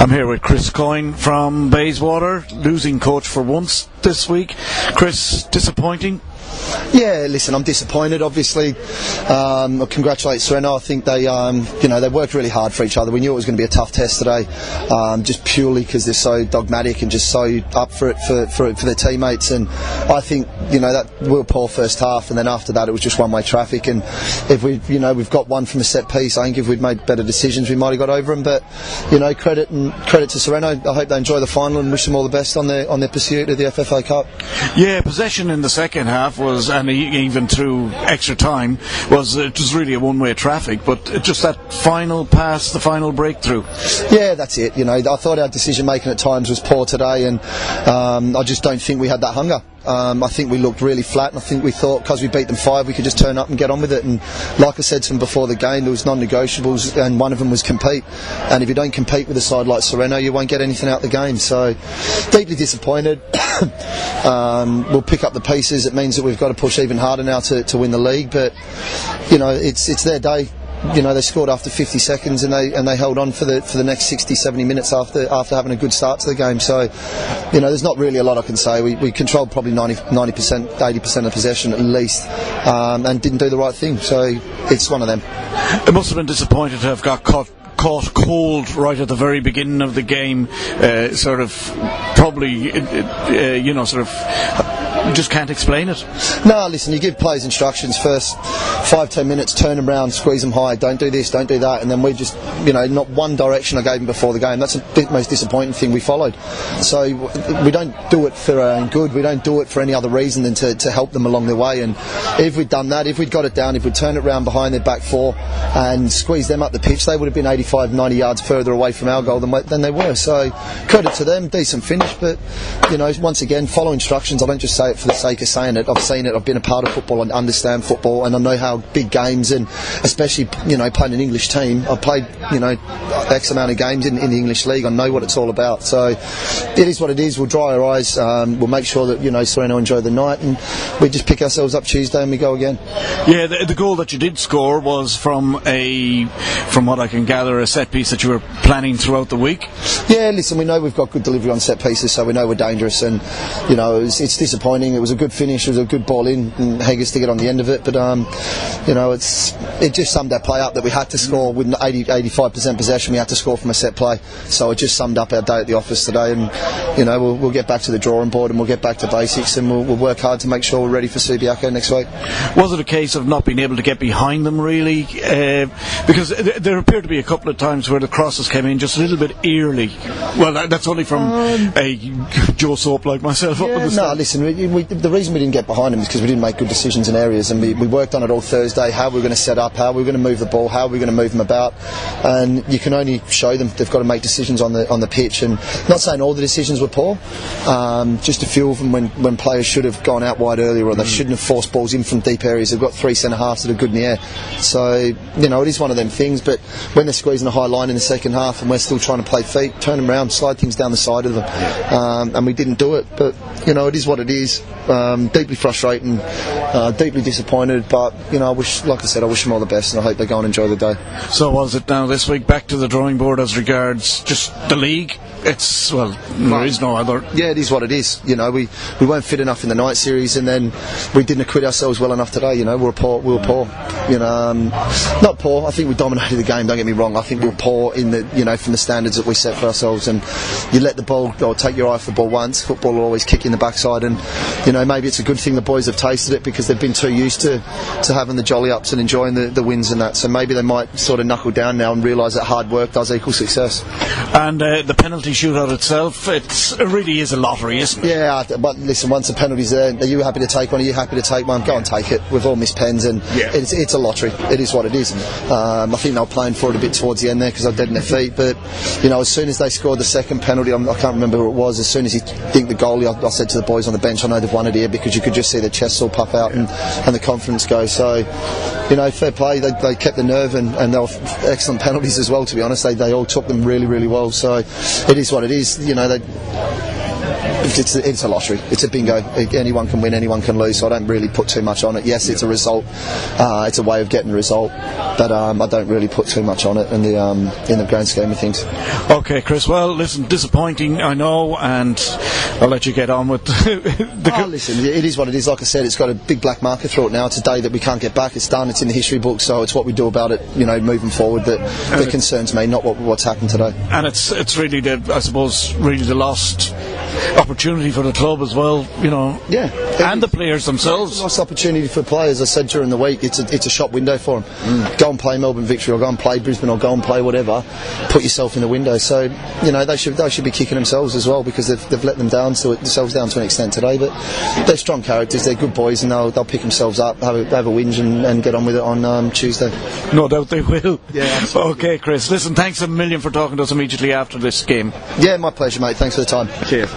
I'm here with Chris Coyne from Bayswater, losing coach for once this week. Chris, disappointing? Yeah, listen, I'm disappointed. Obviously, I congratulate Sereno. I think they worked really hard for each other. We knew it was going to be a tough test today, just purely because they're so dogmatic and just so up for it for their teammates. And I think that we were poor first half, and then after that it was just one-way traffic. And if we've got one from a set piece, I think if we'd made better decisions, we might have got over them. But credit to Sereno. I hope they enjoy the final and wish them all the best on their pursuit of the FFA Cup. Yeah, possession in the second half was, and even through extra time, was just really a one-way traffic, but just that final pass, the final breakthrough. Yeah, that's it. I thought our decision making at times was poor today, and I just don't think we had that hunger. I think we looked really flat, and I think we thought because we beat them 5 we could just turn up and get on with it. And like I said to them before the game, there was non-negotiables, and one of them was compete. And if you don't compete with a side like Sereno, you won't get anything out of the game. So deeply disappointed. We'll pick up the pieces. It means that we've got to push even harder now to win the league. But it's their day. They scored after 50 seconds and they held on for the next 60-70 minutes after having a good start to the game. So there's not really a lot I can say. We controlled probably 90%, 80% of possession at least, and didn't do the right thing. So it's one of them. It must have been disappointed to have got caught cold right at the very beginning of the game, just can't explain it. No, listen, you give players instructions first 5-10 minutes, turn them around, squeeze them high, don't do this, don't do that, and then we just, not one direction I gave them before the game. That's the most disappointing thing we followed. So we don't do it for our own good, we don't do it for any other reason than to help them along their way. And if we'd done that, if we'd got it down, if we'd turned it around behind their back four and squeezed them up the pitch, they would have been 85-90 yards further away from our goal than they were. So credit to them, decent finish, but once again, follow instructions. I don't just say it for the sake of saying it. I've seen it, I've been a part of football, I understand football, and I know how big games, and especially playing an English team, I've played X amount of games in the English league. I know what it's all about. So it is what it is. We'll dry our eyes, we'll make sure that Sereno enjoy the night, and we just pick ourselves up Tuesday and we go again. Yeah, the goal that you did score was from what I can gather, a set piece that you were planning throughout the week. Yeah, listen, we know we've got good delivery on set pieces, so we know we're dangerous, and it's disappointing. It was a good finish, it was a good ball in, and Haggis to get on the end of it, but it just summed our play up that we had to score with 85% possession. We had to score from a set play, so it just summed up our day at the office today. And we'll get back to the drawing board, and we'll get back to basics, and we'll work hard to make sure we're ready for Subiaco next week. Was it a case of not being able to get behind them really, because there appeared to be a couple of times where the crosses came in just a little bit early? Well, that's only from a Joe Soap like myself. No, listen, the reason we didn't get behind them is because we didn't make good decisions in areas, and we worked on it all Thursday, how we were going to set up, how we were going to move the ball, how we were going to move them about, and you can only show them they've got to make decisions on the pitch. And not saying all the decisions were poor, just a few of them when players should have gone out wide earlier, or they shouldn't have forced balls in from deep areas. They've got 3 centre halves that are good in the air, so it is one of them things. But when they're squeezing a high line in the second half and we're still trying to play feet, turn them around, slide things down the side of them, and we didn't do it. But it is what it is. Deeply frustrating, deeply disappointed, but I wish them all the best, and I hope they go and enjoy the day. So was it now this week back to the drawing board as regards just the league? There is no other. Yeah, it is what it is. We weren't fit enough in the night series, and then we didn't acquit ourselves well enough today. We were poor. Not poor. I think we dominated the game. Don't get me wrong. I think we were poor in the from the standards that we set for ourselves. And you let the ball or take your eye off the ball once, football will always kick in the backside. And maybe it's a good thing the boys have tasted it, because they've been too used to having the jolly ups and enjoying the wins and that. So maybe they might sort of knuckle down now and realise that hard work does equal success. And the penalty shootout itself, it really is a lottery, isn't it? Yeah, but listen, once the penalty's there, are you happy to take one? Are you happy to take one? Go and take it. We've all missed pens, and it's a lottery. It is what it is. I think they were playing for it a bit towards the end there because they're dead in their feet, but as soon as they scored the second penalty, I can't remember who it was, as soon as he dinked the goalie, I said to the boys on the bench, I know they've won it here, because you could just see their chests all puff out and the confidence go. So fair play, they kept the nerve, and they were excellent penalties as well, to be honest. They all took them really, really well, so it is what it is. it's a lottery. It's a bingo. Anyone can win, anyone can lose. So I don't really put too much on it. Yes, it's a result. It's a way of getting a result, but I don't really put too much on it in the grand scheme of things. Okay, Chris. Well, listen, disappointing, I know, and I'll let you get on with listen, it is what it is. Like I said, it's got a big black marker through it now. It's a day that we can't get back. It's done. It's in the history book. So it's what we do about it, moving forward that concerns me, not what's happened today. And it's really I suppose the lost opportunity for the club as well, Yeah, and the players themselves. It's a lost opportunity for players. I said during the week, it's a shop window for them. Go and play Melbourne Victory, or go and play Brisbane, or go and play whatever. Put yourself in the window. So they should be kicking themselves as well, because they've let themselves down to an extent today. But they're strong characters. They're good boys, and they'll pick themselves up, have a whinge, and get on with it on Tuesday. No doubt they will. Yeah, absolutely. Okay, Chris. Listen, thanks a million for talking to us immediately after this game. Yeah, my pleasure, mate. Thanks for the time. Cheers.